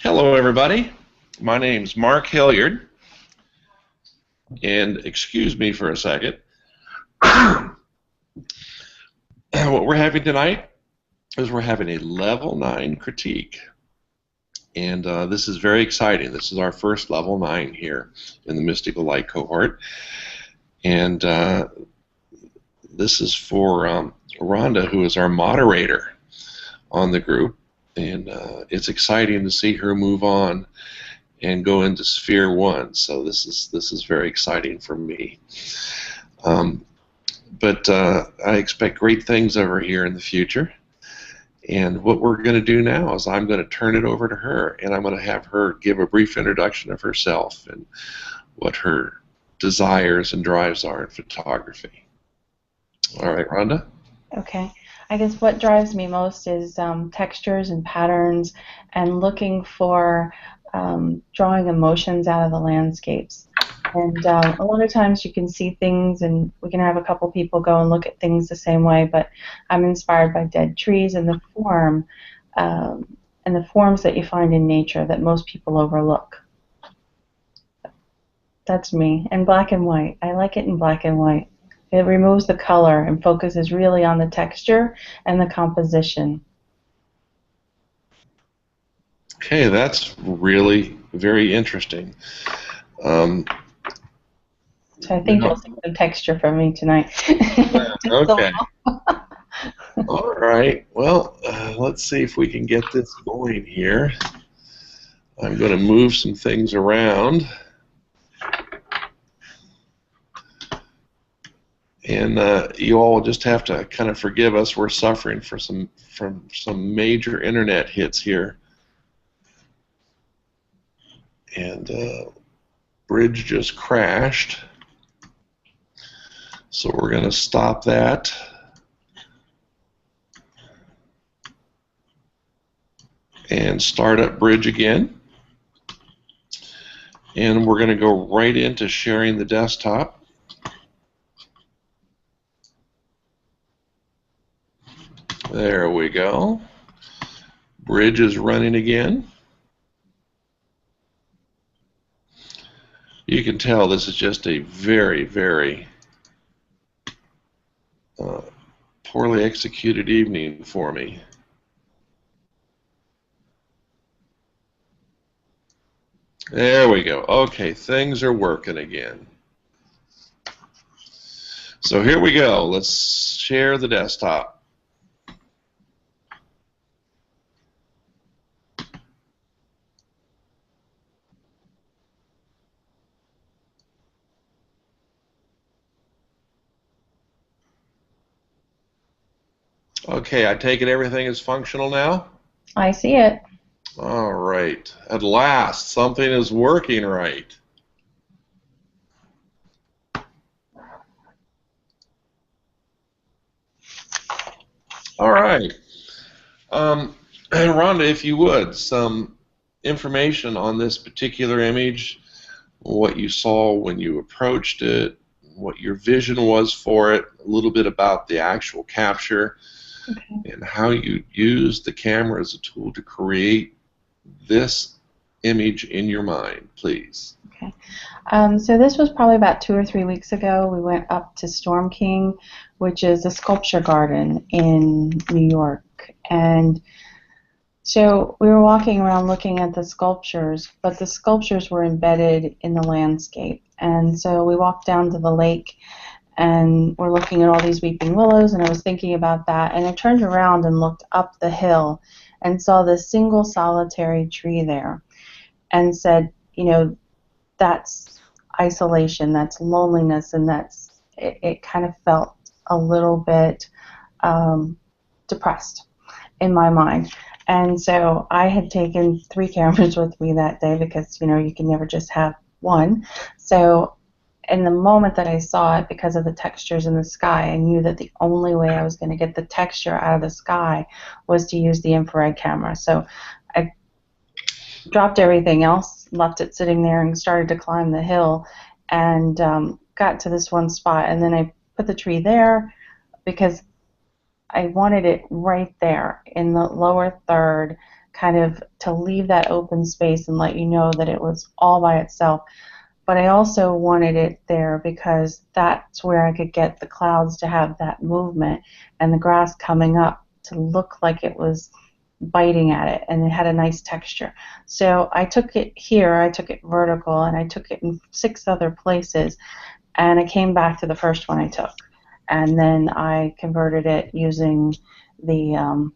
Hello, everybody. My name's Mark Hilliard, and excuse me for a second. What we're having tonight is we're having a Level 9 critique, and this is very exciting. This is our first Level 9 here in the Mystical Light cohort, and this is for Rhonda, who is our moderator on the group, and it's exciting to see her move on and go into Sphere 1. So this is very exciting for me. But I expect great things of her here in the future. And what we're going to do now is I'm going to turn it over to her, and I'm going to have her give a brief introduction of herself and what her desires and drives are in photography. All right, Rhonda? Okay. I guess what drives me most is textures and patterns and looking for drawing emotions out of the landscapes. And a lot of times you can see things, and we can have a couple people go and look at things the same way, but I'm inspired by dead trees and the forms that you find in nature that most people overlook. That's me. And black and white. I like it in black and white. It removes the color and focuses really on the texture and the composition. Okay, that's really very interesting. So I think you'll see some texture from me tonight. Okay. All right. Well, let's see if we can get this going here. I'm going to move some things around. And you all just have to kind of forgive us. We're suffering from some major internet hits here. And bridge just crashed. So we're going to stop that. And start up bridge again. And we're going to go right into sharing the desktop. There we go. Bridge is running again. You can tell this is just a very, very poorly executed evening for me. There we go. Okay, things are working again. So here we go. Let's share the desktop. Okay, I take it everything is functional now? I see it. All right. At last, something is working right. All right. Rhonda, if you would, some information on this particular image, what you saw when you approached it, what your vision was for it, a little bit about the actual capture, Okay. and how you used the camera as a tool to create this image in your mind, please. Okay. So this was probably about 2 or 3 weeks ago. We went up to Storm King, which is a sculpture garden in New York. And so we were walking around looking at the sculptures, but the sculptures were embedded in the landscape. And so we walked down to the lake, and we're looking at all these weeping willows, and I was thinking about that. And I turned around and looked up the hill and saw this single solitary tree there and said, you know, that's isolation, that's loneliness, and it kind of felt a little bit depressed in my mind. And so I had taken 3 cameras with me that day because, you know, you can never just have one. So in the moment that I saw it, because of the textures in the sky, I knew that the only way I was going to get the texture out of the sky was to use the infrared camera. So I dropped everything else, left it sitting there, and started to climb the hill, and got to this one spot. And then I put the tree there because I wanted it right there in the lower third, kind of to leave that open space and let you know that it was all by itself. But I also wanted it there because that's where I could get the clouds to have that movement and the grass coming up to look like it was biting at it, and it had a nice texture. So I took it here, I took it vertical, and I took it in 6 other places, and I came back to the first one I took. And then I converted it using the um,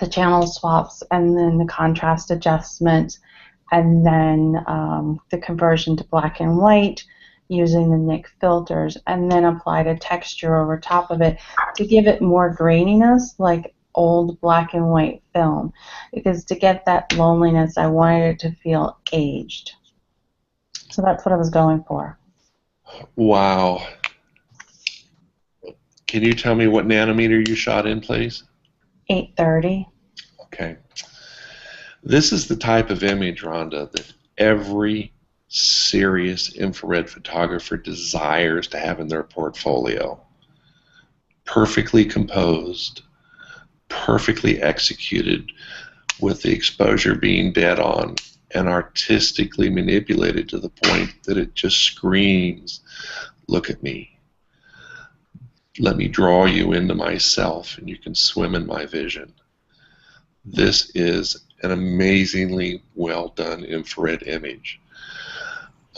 the channel swaps and then the contrast adjustment and then the conversion to black and white using the Nick filters, and then applied a texture over top of it to give it more graininess like old black and white film, because to get that loneliness I wanted it to feel aged. So that's what I was going for. Wow. Can you tell me what nanometer you shot in, please? 830. Okay. This is the type of image, Rhonda, that every serious infrared photographer desires to have in their portfolio. Perfectly composed, perfectly executed, with the exposure being dead on, and artistically manipulated to the point that it just screams, look at me. Let me draw you into myself and you can swim in my vision. This is an amazingly well done infrared image.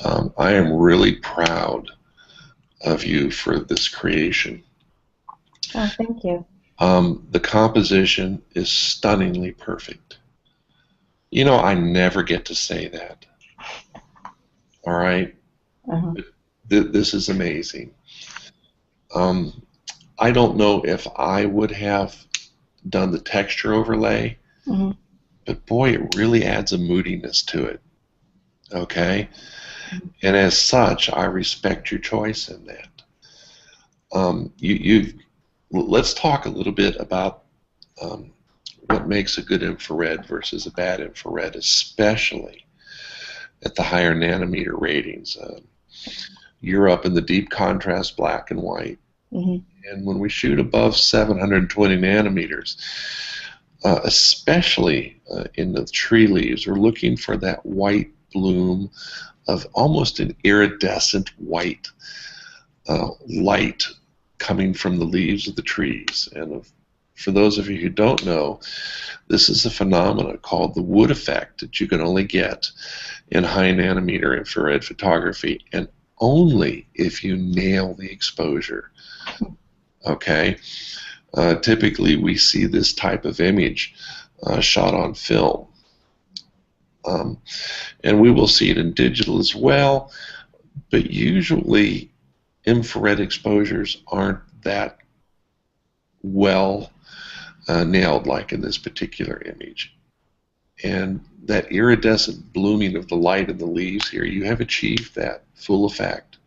I am really proud of you for this creation. Oh, thank you. The composition is stunningly perfect. You know, I never get to say that. All right? Uh-huh. This is amazing. Um, I don't know if I would have done the texture overlay, Mm-hmm. but boy, it really adds a moodiness to it. Okay? And as such, I respect your choice in that. Let's talk a little bit about um, what makes a good infrared versus a bad infrared, especially at the higher nanometer ratings. You're up in the deep contrast black and white. Mm-hmm. And when we shoot above 720 nanometers, especially in the tree leaves, we're looking for that white bloom of almost an iridescent white light coming from the leaves of the trees. And for those of you who don't know, this is a phenomenon called the wood effect that you can only get in high nanometer infrared photography, and only if you nail the exposure. Okay? Typically, we see this type of image shot on film. And we will see it in digital as well, but usually infrared exposures aren't that well nailed like in this particular image. And that iridescent blooming of the light in the leaves here, you have achieved that full effect.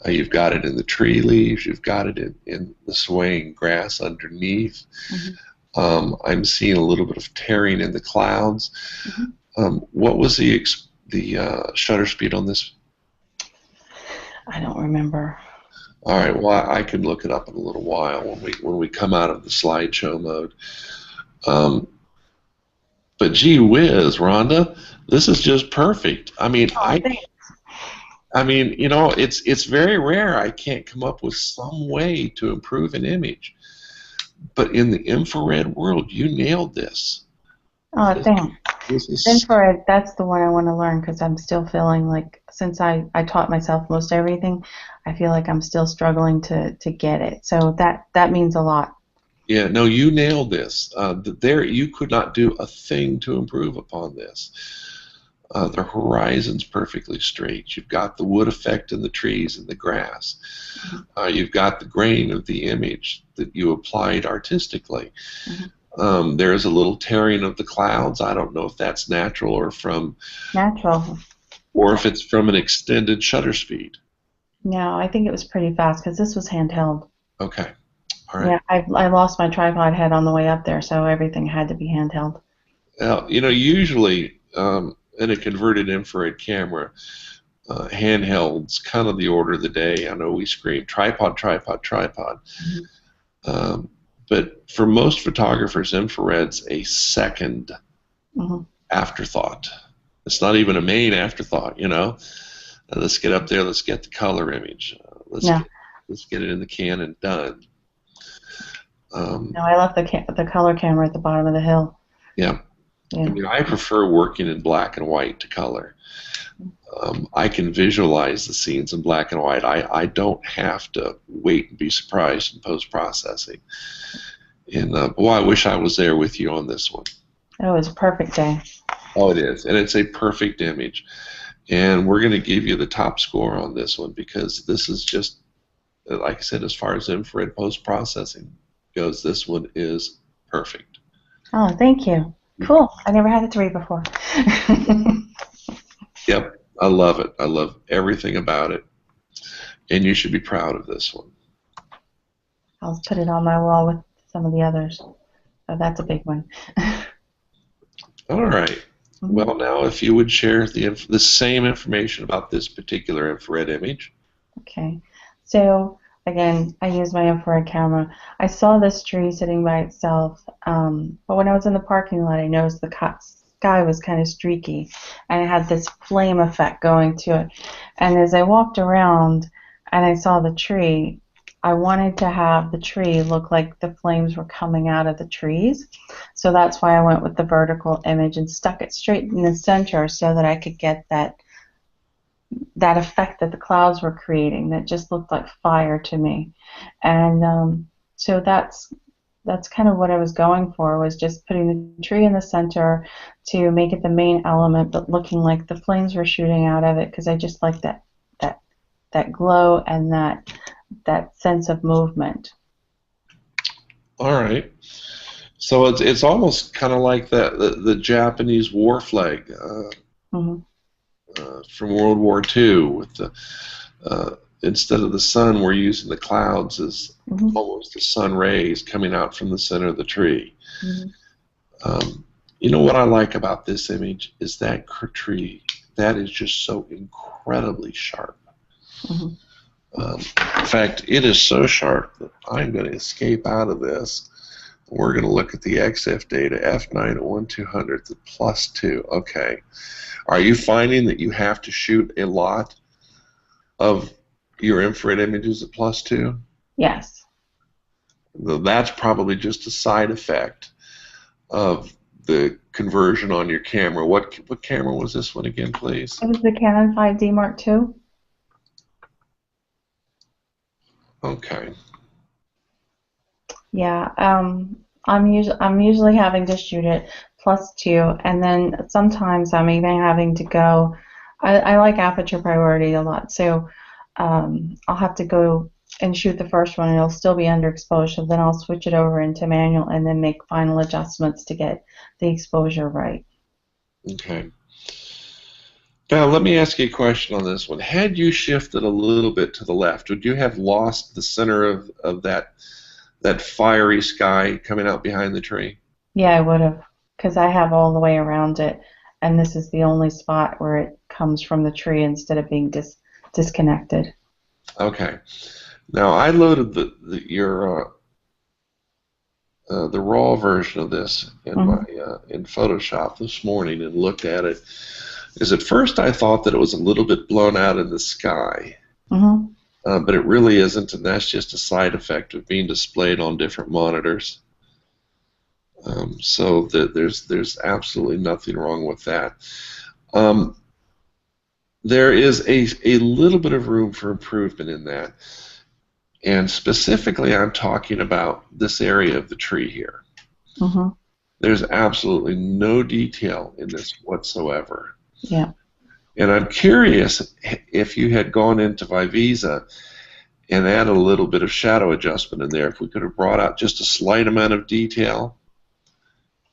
You've got it in the tree leaves, you've got it in the swaying grass underneath. Mm-hmm. I'm seeing a little bit of tearing in the clouds. Mm-hmm. What was the shutter speed on this? I don't remember. All right, well, I can look it up in a little while when we come out of the slideshow mode. But gee whiz, Rhonda, this is just perfect. I mean, Oh, thanks. you know, it's very rare. I can't come up with some way to improve an image. But in the infrared world, you nailed this. Oh, thanks. This is Infrared, that's the one I want to learn because I'm still feeling like, since I taught myself most everything, I feel like I'm still struggling to get it. So that means a lot. yeah, no, you nailed this. There, you could not do a thing to improve upon this. The horizon's perfectly straight. You've got the wood effect in the trees and the grass. You've got the grain of the image that you applied artistically. There's a little tearing of the clouds. I don't know if that's natural or Natural. if it's from an extended shutter speed. No, I think it was pretty fast because this was handheld. Okay, all right. Yeah, I lost my tripod head on the way up there, so everything had to be handheld. Now, you know, usually in a converted infrared camera, handheld's kind of the order of the day. I know we scream tripod, tripod, tripod. Mm-hmm. But for most photographers, infrared's a second Hmm. afterthought. It's not even a main afterthought, you know. Let's get up there. Let's get the color image. No, Let's get it in the can and done. no, I left the color camera at the bottom of the hill. Yeah. I Yeah. mean, I prefer working in black and white to color. I can visualize the scenes in black and white. I don't have to wait and be surprised in post processing. And boy, I wish I was there with you on this one. It was a perfect day. Oh, it is, and it's a perfect image. And we're going to give you the top score on this one because this is just, like I said, as far as infrared post processing goes, this one is perfect. Oh, thank you. Cool. I never had a 3 before. Yep, I love it. I love everything about it. And you should be proud of this one. I'll put it on my wall with some of the others. So that's a big one. All right. Mm-hmm. Well, now if you would share the same information about this particular infrared image. Okay. So again, I use my infrared camera. I saw this tree sitting by itself, but when I was in the parking lot, I noticed the sky was kind of streaky, and it had this flame effect going to it. And as I walked around and I saw the tree, I wanted to have the tree look like the flames were coming out of the trees. So that's why I went with the vertical image and stuck it straight in the center so that I could get that effect that the clouds were creating that just looked like fire to me. And so that's kind of what I was going for, was just putting the tree in the center to make it the main element, but looking like the flames were shooting out of it, because I just like that glow and that sense of movement. All right. So it's almost kind of like the Japanese war flag Mm-hmm. from World War II with the instead of the sun, we're using the clouds as Mm-hmm. almost the sun rays coming out from the center of the tree. Mm-hmm. You know what I like about this image is that tree. That is just so incredibly sharp. Mm-hmm. In fact, it is so sharp that I'm going to escape out of this. We're going to look at the XF data, f9 at 1/200 at +2. Okay. Are you finding that you have to shoot a lot of your infrared images at +2? Yes. That's probably just a side effect of the conversion on your camera. What camera was this one again, please? It was the Canon 5D Mark II. Okay. Yeah, I'm usually having to shoot it +2, and then sometimes I'm even having to go. I like aperture priority a lot, so I'll have to go and shoot the first one, and it'll still be underexposed. So then I'll switch it over into manual and then make final adjustments to get the exposure right. Okay. Now, let me ask you a question on this one. Had you shifted a little bit to the left, would you have lost the center of that fiery sky coming out behind the tree? Yeah, I would have, because I have all the way around it, and this is the only spot where it comes from the tree instead of being disconnected. Okay. Now, I loaded the raw version of this in Mm-hmm. in Photoshop this morning and looked at it. Is at first I thought that it was a little bit blown out in the sky, Mm-hmm. but it really isn't, and that's just a side effect of being displayed on different monitors. So there's absolutely nothing wrong with that. There is a little bit of room for improvement in that, and specifically I'm talking about this area of the tree here. Mm-hmm. There's absolutely no detail in this whatsoever. Yeah. And I'm curious if you had gone into Vivisa and added a little bit of shadow adjustment in there, if we could have brought out just a slight amount of detail.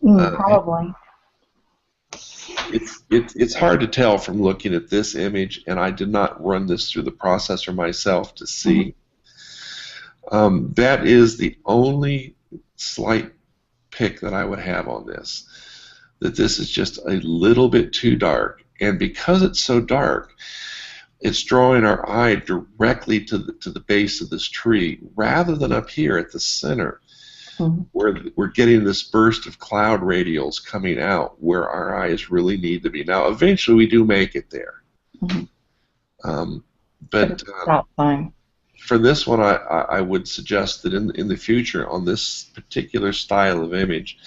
Probably. It's hard to tell from looking at this image, and I did not run this through the processor myself to see. That is the only slight pick that I would have on this, that this is just a little bit too dark, and because it's so dark, it's drawing our eye directly to the base of this tree rather than up here at the center. Mhm. We're getting this burst of cloud radials coming out where our eyes really need to be. Now, eventually, we do make it there. Mhm. Um, But but it's a stop sign. for this one, I would suggest that in the future, on this particular style of image,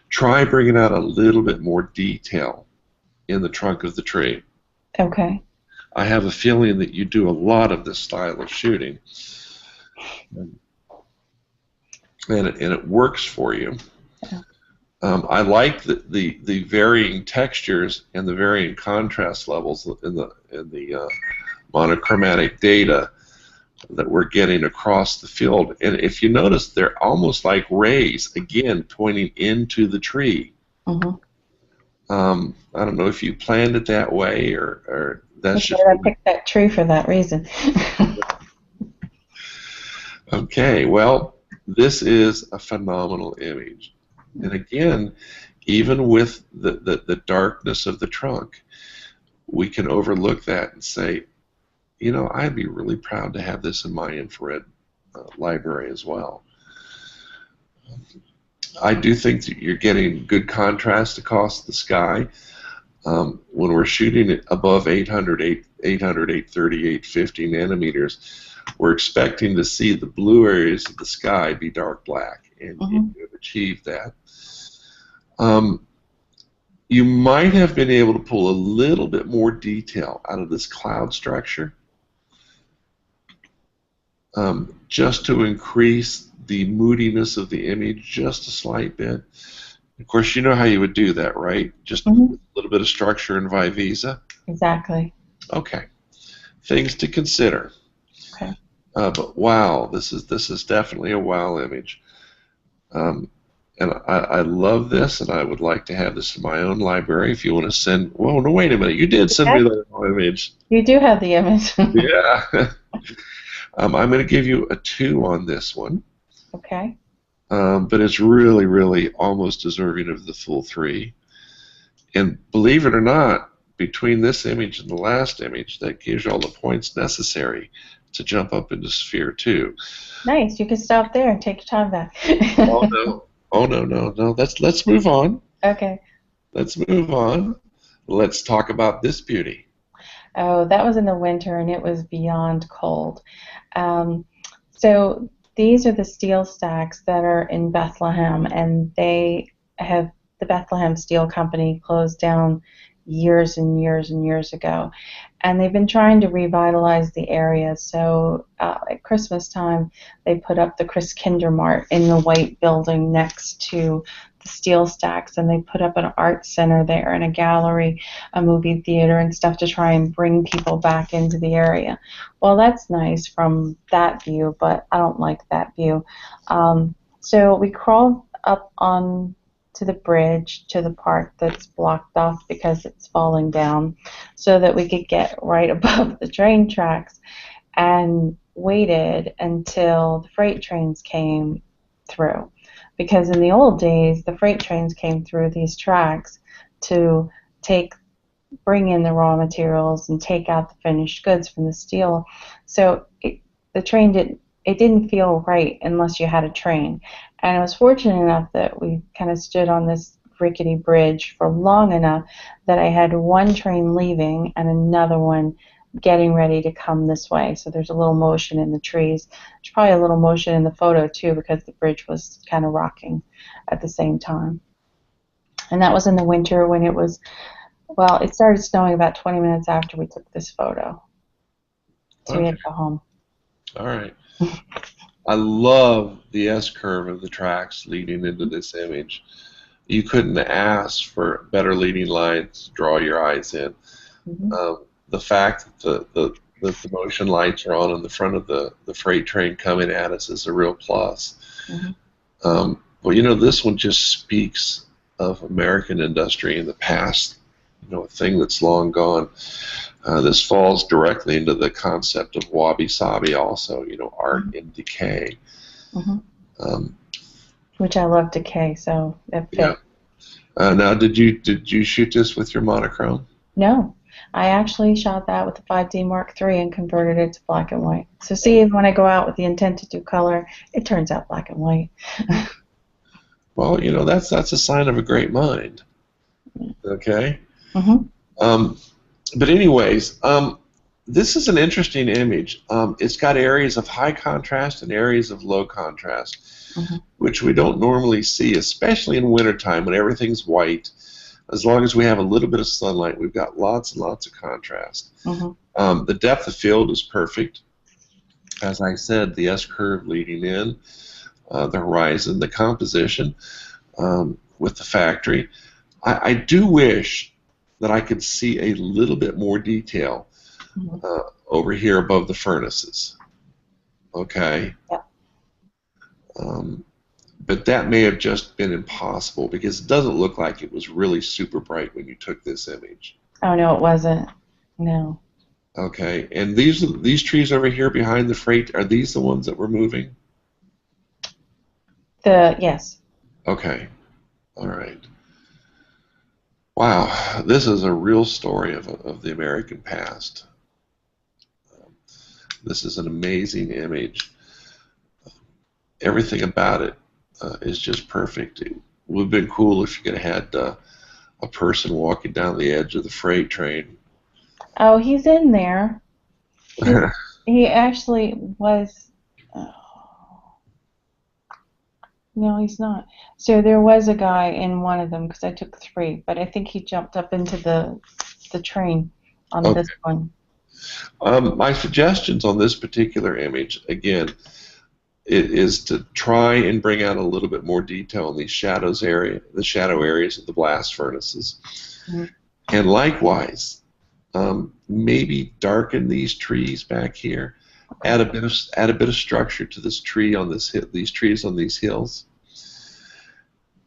try bringing out a little bit more detail in the trunk of the tree. Okay. I have a feeling that you do a lot of this style of shooting, and it works for you. Yeah. I like the varying textures and the varying contrast levels in the monochromatic data that we're getting across the field. And if you notice, they're almost like rays, again, pointing into the tree. Mm-hmm. I don't know if you planned it that way or that's Okay, just I picked that tree for that reason. okay. Well, this is a phenomenal image. And again, even with the darkness of the trunk, we can overlook that and say, you know, I'd be really proud to have this in my infrared library as well. I do think that you're getting good contrast across the sky. When we're shooting it above 800, 830, 850 nanometers, we're expecting to see the blue areas of the sky be dark black, and Mm-hmm. you have achieved that. Um, you might have been able to pull a little bit more detail out of this cloud structure, just to increase the moodiness of the image just a slight bit. Of course, you know how you would do that, right? Just Mm-hmm. a little bit of structure in Vivisa. Exactly. Okay, things to consider. Okay. But wow, this is definitely a wow image. Um, and I love this, and I would like to have this in my own library. If you want to send, well, no, wait a minute, you did send me Okay. that image. You do have the image. Yeah. I'm going to give you a 2 on this one, Okay. but it's really, really almost deserving of the full 3. And believe it or not, between this image and the last image, that gives you all the points necessary to jump up into sphere 2. Nice. You can stop there and take your time back. Oh no! Oh no! No! No! Let's move on. Okay. Let's move on. Let's talk about this beauty. Oh, that was in the winter and it was beyond cold. Um, so these are the steel stacks that are in Bethlehem, and they have the Bethlehem Steel Company closed down years and years and years ago, and they've been trying to revitalize the area. So at Christmas time, they put up the Christkinder Mart in the white building next to the steel stacks, and they put up an art center there and a gallery, a movie theater, and stuff to try and bring people back into the area. Well, that's nice from that view, but I don't like that view. So we crawled up on to the bridge to the part that's blocked off because it's falling down so that we could get right above the train tracks and waited until the freight trains came through. Because in the old days, the freight trains came through these tracks to take bring in the raw materials and take out the finished goods from the steel. So the train didn't feel right unless you had a train. And I was fortunate enough that we kind of stood on this rickety bridge for long enough that I had one train leaving and another one getting ready to come this way. So there's a little motion in the trees. There's probably a little motion in the photo too because the bridge was kind of rocking at the same time. And that was in the winter when it was, well, it started snowing about 20 minutes after we took this photo. So we Okay. had to go home. All right. I love the S-curve of the tracks leading into this image. You couldn't ask for better leading lines to draw your eyes in. Mm-hmm. The fact that the motion lights are on in the front of the freight train coming at us is a real plus. Mm-hmm. Well, you know, this one just speaks of American industry in the past, you know, a thing that's long gone. This falls directly into the concept of wabi-sabi also, you know, art in decay. Mm-hmm. Um, Which I love decay, so that yeah. fit. Now, did you shoot this with your monochrome? No, I actually shot that with the 5D Mark III and converted it to black and white. So see, when I go out with the intent to do color, it turns out black and white. Well, that's a sign of a great mind. Okay. Mm-hmm. Um, but anyways, this is an interesting image. It's got areas of high contrast and areas of low contrast, Mm-hmm. which we don't normally see, especially in wintertime when everything's white. As long as we have a little bit of sunlight, we've got lots and lots of contrast. Mm-hmm. The depth of field is perfect. As I said, the S curve leading in, the horizon, the composition with the factory. I do wish that I could see a little bit more detail Mm-hmm. over here above the furnaces. Okay. Yeah. Um, but that may have just been impossible because it doesn't look like it was really super bright when you took this image. Oh no, it wasn't. No. Okay, and these trees over here behind the freight, are these the ones that we're moving? Yes. Okay, all right. Wow, this is a real story of the American past. This is an amazing image. Everything about it is just perfect. It would have been cool if you could have had a person walking down the edge of the freight train. Oh, he's in there. He actually was. Oh, no, he's not. So there was a guy in one of them because I took three, but I think he jumped up into the train on Okay. this one. My suggestions on this particular image, again, it is to try and bring out a little bit more detail in these the shadow areas of the blast furnaces. Mm-hmm. And likewise, maybe darken these trees back here, add a bit of structure to this tree on these trees on these hills,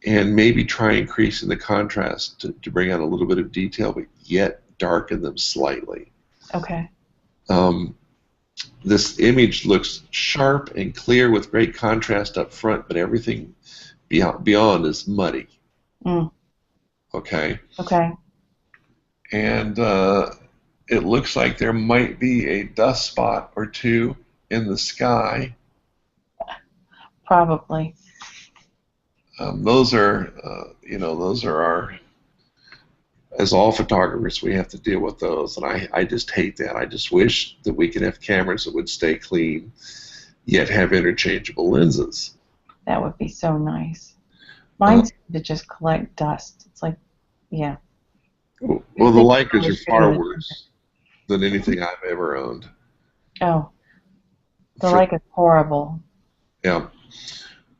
and maybe try increasing the contrast to bring out a little bit of detail, but yet darken them slightly. Okay. This image looks sharp and clear with great contrast up front, but everything beyond is muddy. Mm. Okay, Okay. and it looks like there might be a dust spot or two in the sky. Probably. Those are, those are our, as all photographers, we have to deal with those, and I just hate that. I just wish that we could have cameras that would stay clean, yet have interchangeable lenses. That would be so nice. Uh, Mine seem to just collect dust. It's like, yeah. well, You'd the think Leicas I are was shooting far it. worse than anything I've ever owned. Oh, the For, like is horrible. yeah,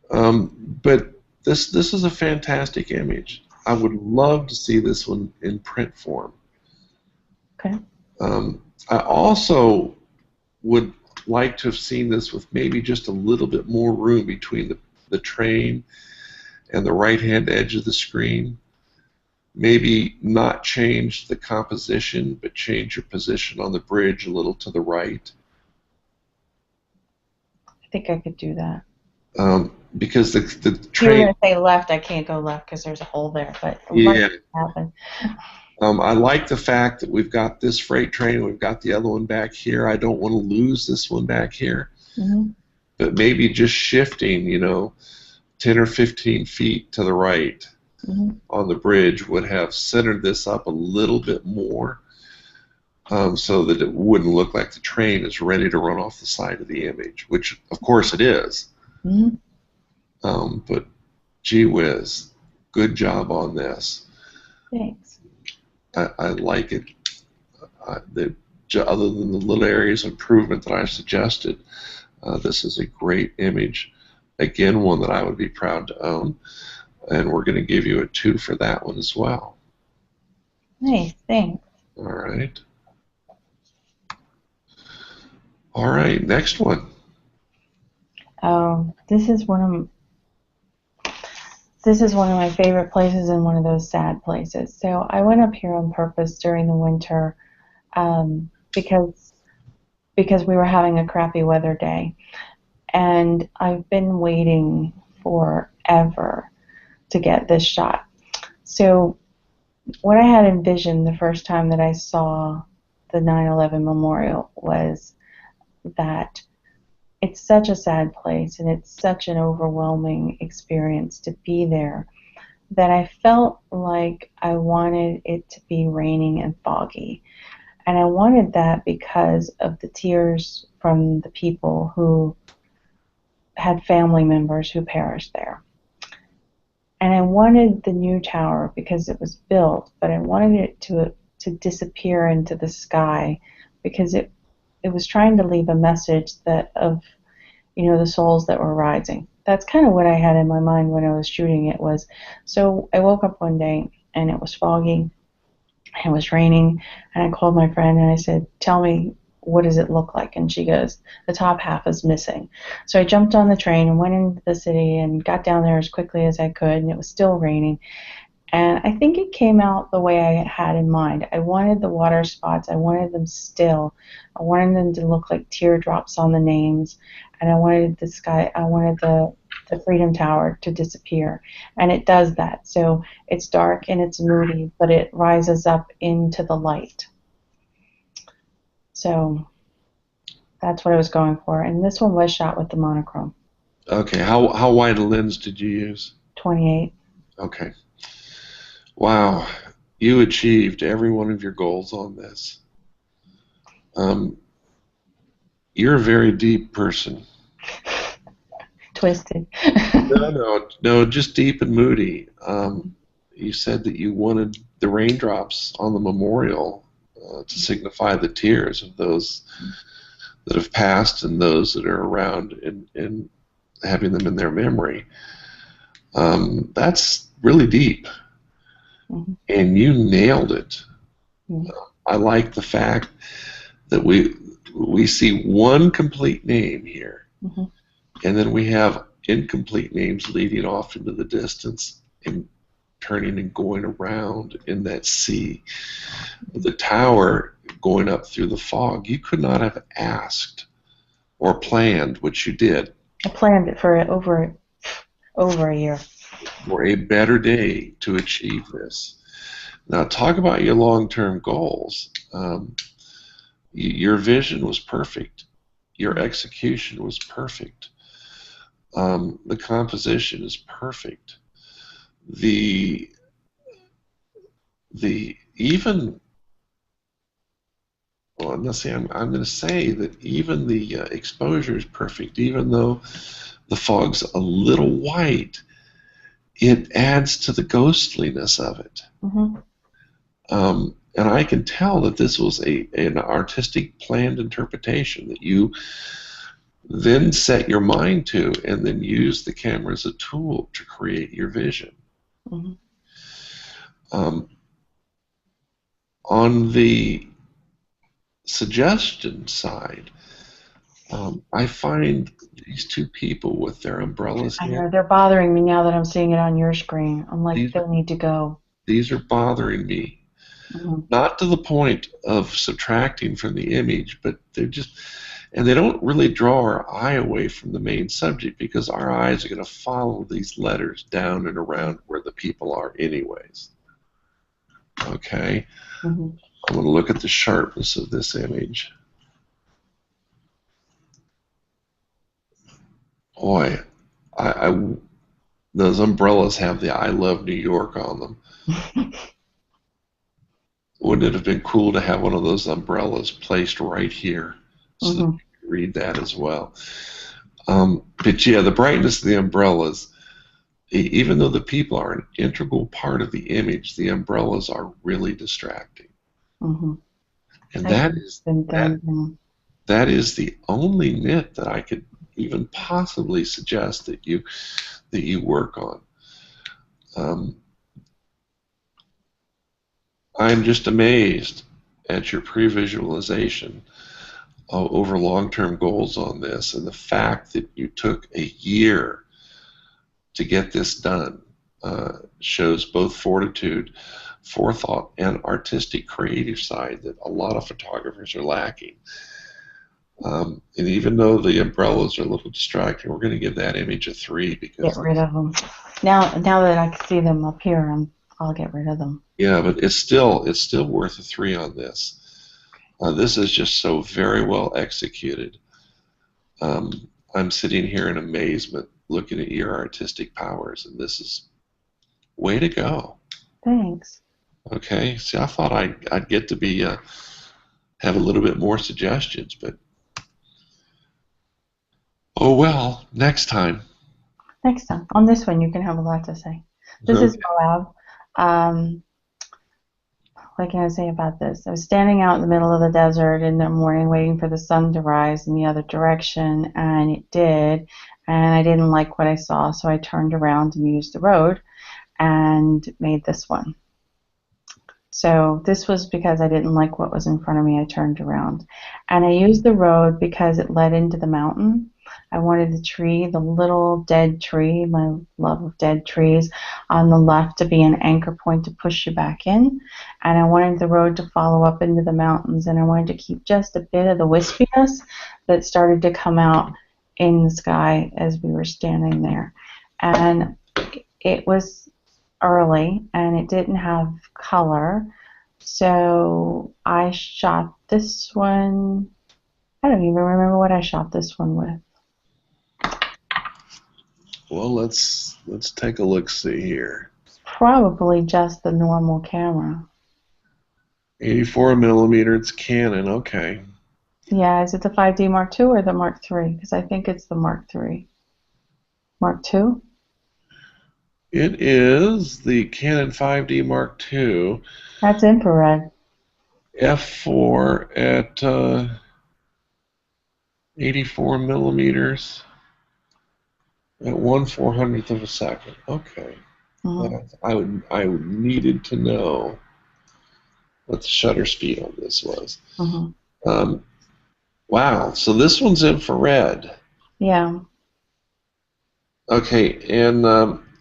but this is a fantastic image. I would love to see this one in print form. Okay. I also would like to have seen this with maybe just a little bit more room between the train and the right-hand edge of the screen. Maybe not change the composition, but change your position on the bridge a little to the right. I think I could do that. Because the If you were train, going to say left, I can't go left because there's a hole there, but yeah. left happen. I like the fact that we've got this freight train, we've got the other one back here. I don't want to lose this one back here. Mm-hmm. But maybe just shifting, 10 or 15 feet to the right Mm-hmm. on the bridge would have centered this up a little bit more, so that it wouldn't look like the train is ready to run off the side of the image, which of course it is. Mm-hmm. But gee whiz, good job on this. Thanks. I like it. Other than the little areas of improvement that I suggested, this is a great image. Again, one that I would be proud to own. And we're going to give you a 2 for that one as well. Nice, thanks. All right. All right, next one. This is one of my favorite places and one of those sad places. So I went up here on purpose during the winter because we were having a crappy weather day, and I've been waiting forever to get this shot. So what I had envisioned the first time that I saw the 9/11 memorial was that it's such a sad place and it's such an overwhelming experience to be there that I felt like I wanted it to be raining and foggy. And I wanted that because of the tears from the people who had family members who perished there. And I wanted the new tower because it was built, but I wanted it to disappear into the sky because it was trying to leave a message that of the souls that were rising. That's kind of what I had in my mind when I was shooting it was. So I woke up one day and it was foggy and it was raining, and I called my friend and I said, "Tell me, what does it look like?" And she goes, "The top half is missing." So I jumped on the train and went into the city and got down there as quickly as I could, and it was still raining. And I think it came out the way I had in mind. I wanted the water spots. I wanted them still. I wanted them to look like teardrops on the names. And I wanted the sky, I wanted the Freedom Tower to disappear. And it does that. So it's dark and it's moody, but it rises up into the light. So that's what I was going for. And this one was shot with the monochrome. Okay, how wide a lens did you use? 28. Okay. Wow, you achieved every one of your goals on this. You're a very deep person. Twisted. No, just deep and moody. You said that you wanted the raindrops on the memorial to signify the tears of those that have passed and those that are around and having them in their memory. That's really deep. Mm-hmm. And you nailed it. Mm-hmm. I like the fact that we see one complete name here, Mm-hmm. and then we have incomplete names leading off into the distance and turning and going around in that sea. The tower going up through the fog. You could not have asked or planned, which you did, I planned it for over a year. for a better day to achieve this. Now, talk about your long-term goals. Your vision was perfect. Your execution was perfect. The composition is perfect. The even well, let's see. I'm going to say that even the exposure is perfect. Even though the fog's a little white, it adds to the ghostliness of it. Mm-hmm. And I can tell that this was an artistic planned interpretation that you then set your mind to and then use the camera as a tool to create your vision. Mm-hmm. On the suggestion side, I find these two people with their umbrellas I here. know, they're bothering me now that I'm seeing it on your screen. I'm like, These, they need to go. these are bothering me. Mm-hmm. Not to the point of subtracting from the image, but they're just, and they don't really draw our eye away from the main subject because our eyes are going to follow these letters down and around where the people are anyways. Okay? Mm-hmm. I'm going to look at the sharpness of this image. Boy, those umbrellas have the I Love New York on them. Wouldn't it have been cool to have one of those umbrellas placed right here so that you could read that as well? But yeah, the brightness of the umbrellas, even though the people are an integral part of the image, the umbrellas are really distracting. Mm-hmm. And that is the only nit that I could even possibly suggest that you work on. I'm just amazed at your pre-visualization over long-term goals on this, and the fact that you took a year to get this done shows both fortitude, forethought, and artistic creative side that a lot of photographers are lacking. And even though the umbrellas are a little distracting, we're going to give that image a 3 because get rid of them. Now that I can see them up here, I'll get rid of them. yeah, but it's still worth a 3 on this. This is just so very well executed. I'm sitting here in amazement looking at your artistic powers, and this is way to go. Thanks. Okay, see, I thought I'd get to be have a little bit more suggestions, but oh well, next time. Next time. On this one, you can have a lot to say. This is Okay. Moab. Um, what can I say about this? I was standing out in the middle of the desert in the morning waiting for the sun to rise in the other direction, and it did. And I didn't like what I saw, so I turned around and used the road and made this one. So this was because I didn't like what was in front of me. I turned around. And I used the road because it led into the mountain. I wanted the tree, the little dead tree, my love of dead trees, on the left to be an anchor point to push you back in. And I wanted the road to follow up into the mountains. And I wanted to keep just a bit of the wispiness that started to come out in the sky as we were standing there. And it was early and it didn't have color. So I shot this one. I don't even remember what I shot this one with. Well, let's take a look. See here. Probably just the normal camera. 84 millimeter. It's Canon. Okay. Yeah, is it the 5D Mark II or the Mark III? Because I think it's the Mark III. Mark II? It is the Canon 5D Mark II That's infrared. f4 at 84 millimeters at 1/400th of a second. Okay. Mm-hmm. I would needed to know what the shutter speed on this was. Mm-hmm. Um, wow. So this one's infrared. Yeah, Okay. And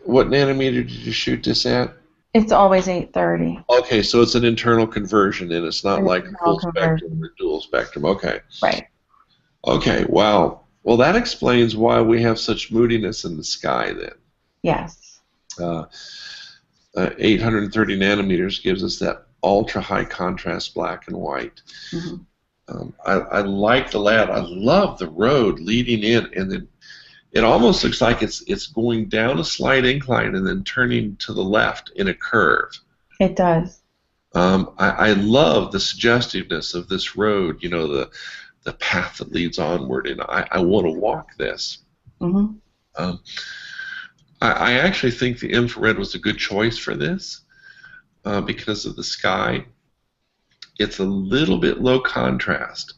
what nanometer did you shoot this at? it's always 830. Okay, so it's an internal conversion, and it's not An like internal full spectrum conversion. or dual spectrum. Okay. Right. Okay, wow. Well, that explains why we have such moodiness in the sky then. Yes. Uh, 830 nanometers gives us that ultra high contrast black and white. Mm-hmm. I like the layout. I love the road leading in, and then it almost looks like it's going down a slight incline and then turning to the left in a curve. It does. I love the suggestiveness of this road, you know, the path that leads onward, and I want to walk this. Mm-hmm. Um, I actually think the infrared was a good choice for this because of the sky. It's a little bit low contrast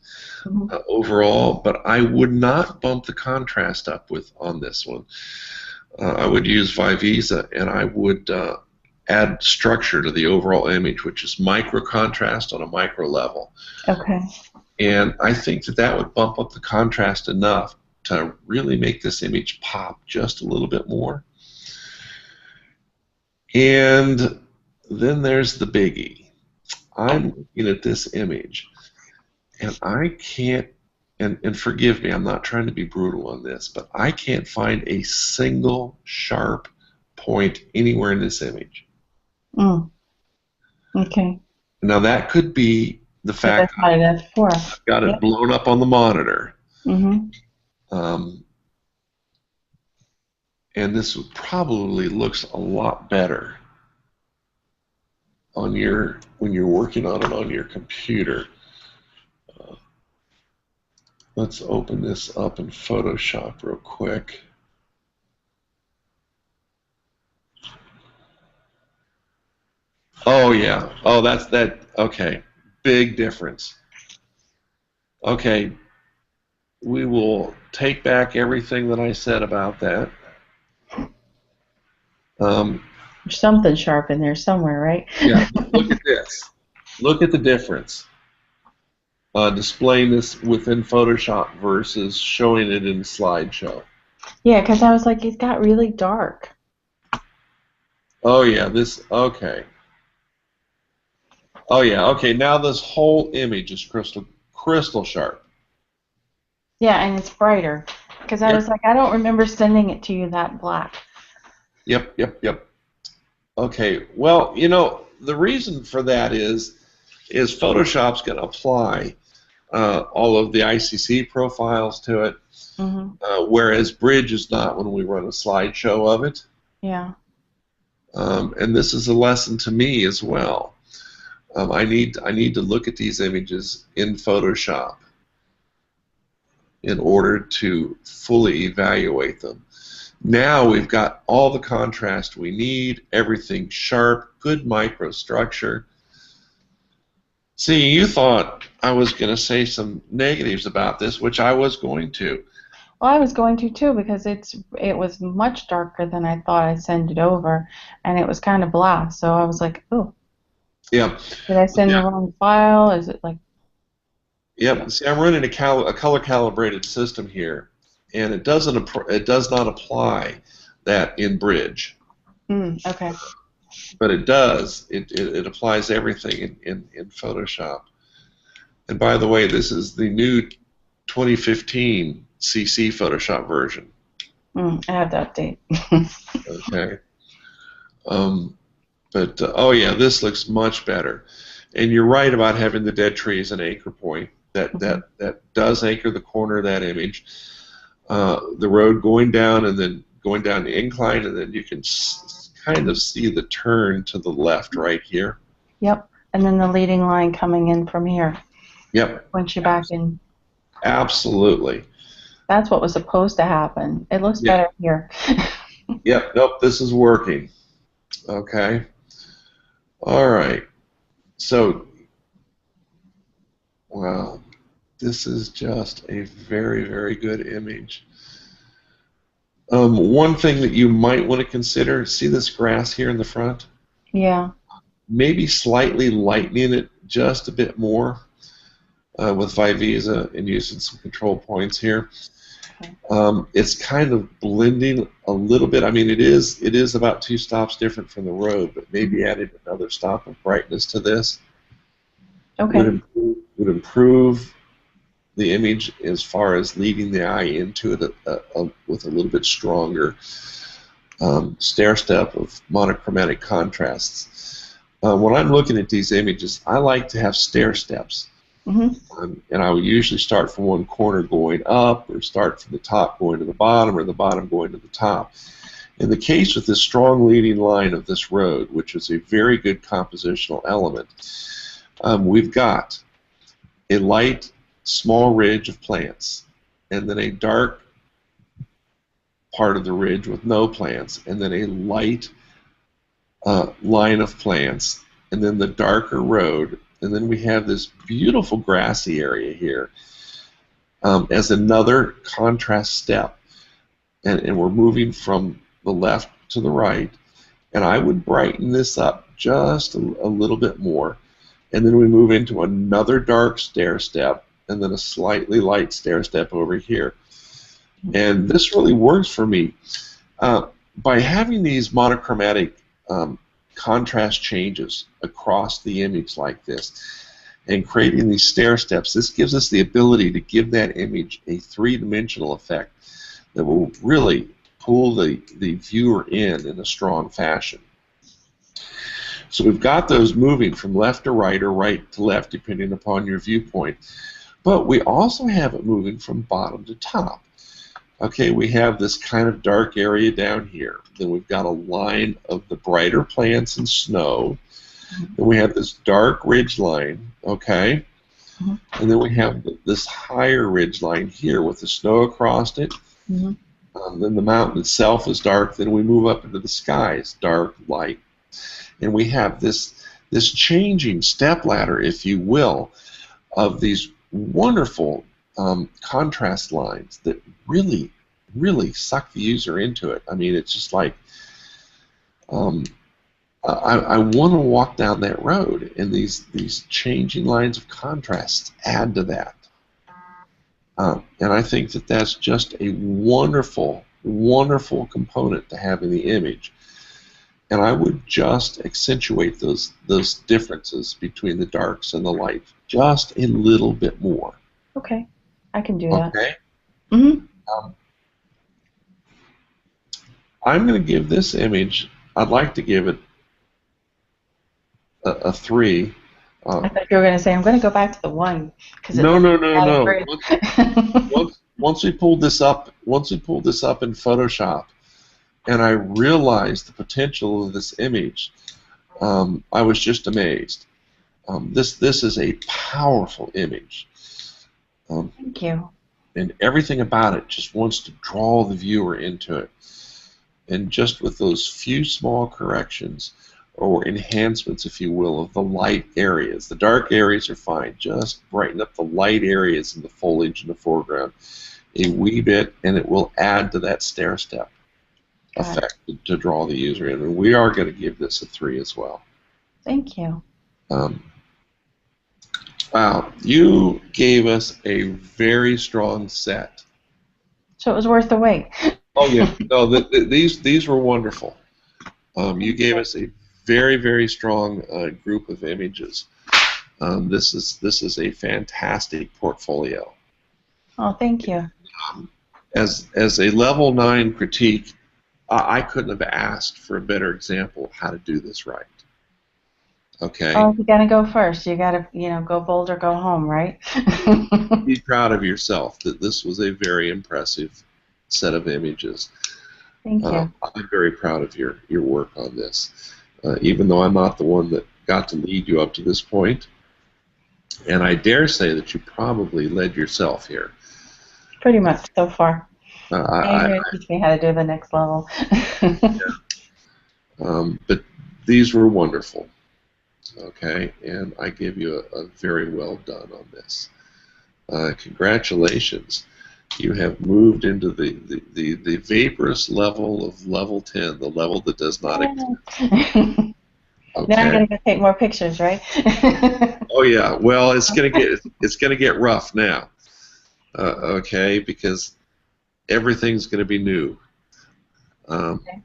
Mm-hmm. overall, but I would not bump the contrast up with on this one. I would use Vivisa, and I would add structure to the overall image, which is micro contrast on a micro level. Okay. And I think that that would bump up the contrast enough to really make this image pop just a little bit more. And then there's the biggie. I'm looking at this image, and I can't, and forgive me, I'm not trying to be brutal on this, but I can't find a single sharp point anywhere in this image. Mm. Okay. Now that could be the So that's fact not an F4. I've got it Yep. blown up on the monitor. Mm-hmm. Um, and this probably looks a lot better on your when you're working on it on your computer. Let's open this up in Photoshop real quick. Oh yeah. Oh, that's that. Okay. Big difference. Okay. We will take back everything that I said about that. Um, There's something sharp in there somewhere, right? yeah. Look at this. Look at the difference. Displaying this within Photoshop versus showing it in slideshow. Yeah, because I was like, it got really dark. Oh yeah, this okay. Oh yeah, okay. Now this whole image is crystal sharp. Yeah, and it's brighter. Because I Yep, was like, I don't remember sending it to you that black. yep. Okay. Well, you know the reason for that is Photoshop's going to apply all of the ICC profiles to it, Mhm. whereas Bridge is not when we run a slideshow of it. Yeah. And this is a lesson to me as well. I need to look at these images in Photoshop in order to fully evaluate them. Now we've got all the contrast we need, everything sharp, good microstructure. See, you thought I was going to say some negatives about this, which I was going to. Well, I was going to too because it was much darker than I thought I'd send it over, and it was kind of black. So I was like, oh, Yeah, did I send the yeah, wrong file? Is it like, yeah. See, I'm running a color calibrated system here, and it does not apply that in Bridge, okay. but it does. It applies everything in Photoshop. And by the way, this is the new 2015 CC Photoshop version. I have to update. Okay. But oh yeah, this looks much better. And you're right about having the dead tree as an anchor point. That does anchor the corner of that image. The road going down and then going down the incline, and then you can kind of see the turn to the left right here. Yep. And then the leading line coming in from here. Yep. Once you're back in. Absolutely. That's what was supposed to happen. It looks Yeah. better here. Yep. Nope. This is working. Okay. All right. So, wow, this is just a very, very good image. One thing that you might want to consider, see this grass here in the front? Yeah. Maybe slightly lightening it just a bit more with Vivisa and using some control points here. It's kind of blending a little bit. I mean, it is about 2 stops different from the road, but maybe adding another stop of brightness to this Okay. would improve the image as far as leading the eye into it with a little bit stronger stair step of monochromatic contrasts. When I'm looking at these images, I like to have stair steps. And I would usually start from one corner going up, or start from the top going to the bottom, or the bottom going to the top. In the case with this strong leading line of this road, which is a very good compositional element, we've got a light, small ridge of plants, and then a dark part of the ridge with no plants, and then a light line of plants, and then the darker road, and then we have this beautiful grassy area here as another contrast step, and we're moving from the left to the right, and I would brighten this up just a little bit more, and then we move into another dark stair step, and then a slightly light stair step over here. And this really works for me. By having these monochromatic contrast changes across the image like this and creating these stair steps, this gives us the ability to give that image a three-dimensional effect that will really pull the viewer in a strong fashion. So we've got those moving from left to right or right to left depending upon your viewpoint, but we also have it moving from bottom to top. Okay, we have this kind of dark area down here. Then we've got a line of the brighter plants and snow. Then we have this dark ridge line, okay? And then we have this higher ridge line here with the snow across it. Then the mountain itself is dark. Then we move up into the skies, dark, light. And we have this changing step ladder, if you will, of these wonderful contrast lines that really, really suck the user into it. I mean, it's just like I want to walk down that road, and these changing lines of contrast add to that. And I think that that's just a wonderful, wonderful component to have in the image. And I would just accentuate those differences between the darks and the light just a little bit more. Okay, I can do that. Okay. I'm going to give this image, I'd like to give it a 3. I Uh, thought you were going to say, I'm going to go back to the one because it no, looks no, no, out of no. grid. Once we pulled this up in Photoshop, and I realized the potential of this image, I was just amazed. This is a powerful image, um, Thank you. and everything about it just wants to draw the viewer into it. And just with those few small corrections or enhancements, if you will, of the light areas. The dark areas are fine. Just brighten up the light areas in the foliage in the foreground a wee bit, and it will add to that stair step Got it. effect to draw the user in. And we are going to give this a 3 as well. Thank you. Um, wow, you gave us a very strong set. So it was worth the wait. Oh yeah, no, these were wonderful. You gave us a very, very strong group of images. This is a fantastic portfolio. Oh, thank you. As a level 9 critique, I couldn't have asked for a better example of how to do this right. Oh, Okay, if you're going to go first, you got to, go bold or go home, right? be proud of yourself that this was a very impressive set of images. Thank you. I'm very proud of your work on this, even though I'm not the one that got to lead you up to this point. And I dare say that you probably led yourself here. Pretty much so far. Uh, Now I, you're going to teach me how to do the next level. but these were wonderful, okay? And I give you a very well done on this. Congratulations. You have moved into the vaporous level of level 10, the level that does not exist. Now I'm Okay. going to go take more pictures, right? Oh yeah. Well, it's gonna get rough now. Okay, because everything's going to be new. Um, Okay.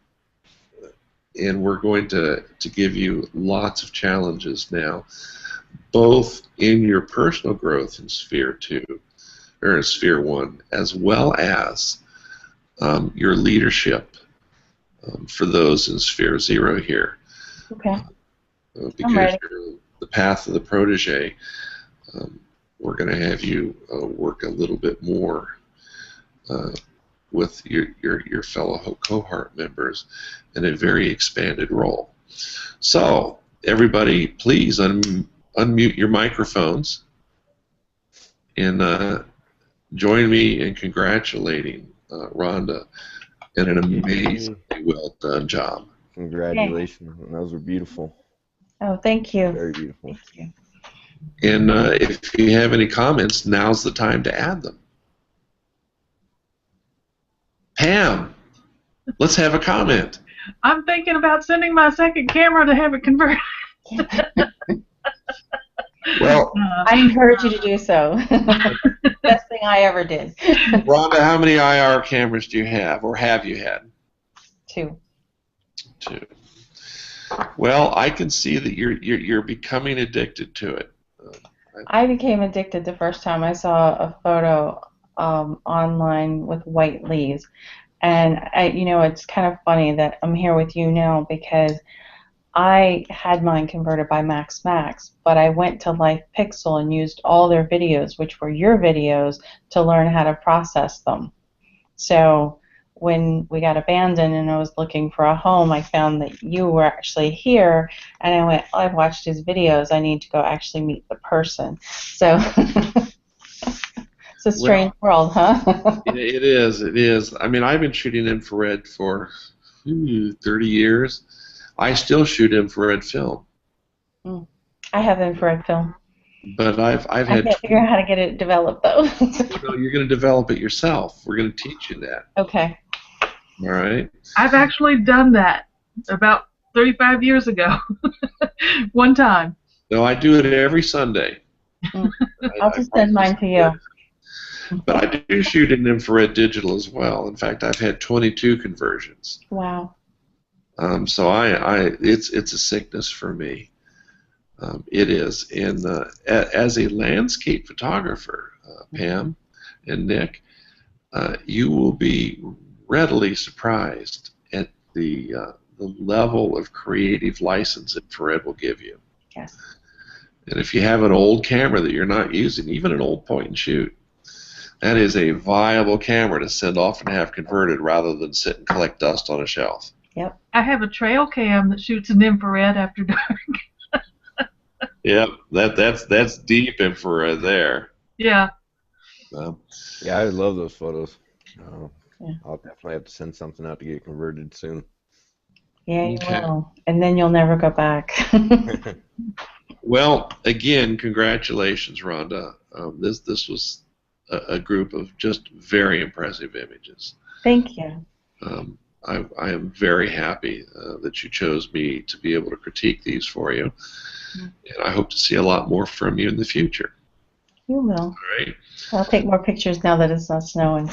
and we're going to give you lots of challenges now, both in your personal growth in Sphere 2, or in Sphere 1, as well as your leadership for those in Sphere 0 here. Okay. I'm Because ready. you're the path of the protege, um, we're going to have you work a little bit more uh, with your fellow cohort members in a very expanded role. So, everybody, please unmute your microphones and join me in congratulating Rhonda in an amazingly well done job. Yay. Congratulations. Those were beautiful. Oh, thank you. Very beautiful. Thank you. And if you have any comments, now's the time to add them. Pam, let's have a comment. I'm thinking about sending my second camera to have it converted. Well, I encourage you to do so. Best thing I ever did. Rhonda, how many IR cameras do you have, or have you had? 2. 2. Well, I can see that you're becoming addicted to it. I became addicted the first time I saw a photo online with white leaves. And, it's kind of funny that I'm here with you now because I had mine converted by Max, but I went to Life Pixel and used all their videos, which were your videos, to learn how to process them. So when we got abandoned and I was looking for a home, I found that you were actually here, and I went, oh, I've watched his videos. I need to go actually meet the person. So it's a strange world, huh? It is. It is. I mean, I've been shooting infrared for 30 years. I still shoot infrared film. I have infrared film. But I've I had. can't figure out how to get it developed, though. No, you're going to develop it yourself. We're going to teach you that. Okay. All right. I've actually done that about 35 years ago. One time. No, I do it every Sunday. I'll just send mine to you. But I do shoot in infrared digital as well. In fact, I've had 22 conversions. Wow. So it's a sickness for me. It is. And as a landscape photographer, Pam and Nick, you will be readily surprised at the level of creative license infrared will give you. Yes. And if you have an old camera that you're not using, even an old point and shoot, that is a viable camera to send off and have converted rather than sit and collect dust on a shelf. Yep. I have a trail cam that shoots in infrared after dark. Yep, that's deep infrared there. Yeah. Yeah, I love those photos. Yeah. I'll definitely have to send something out to get converted soon. Yeah, you Okay. will. And then you'll never go back. Well, again, congratulations, Rhonda. This was a group of just very impressive images. Thank you. I am very happy that you chose me to be able to critique these for you, and I hope to see a lot more from you in the future. You will. All right. I'll take more pictures now that it's not snowing.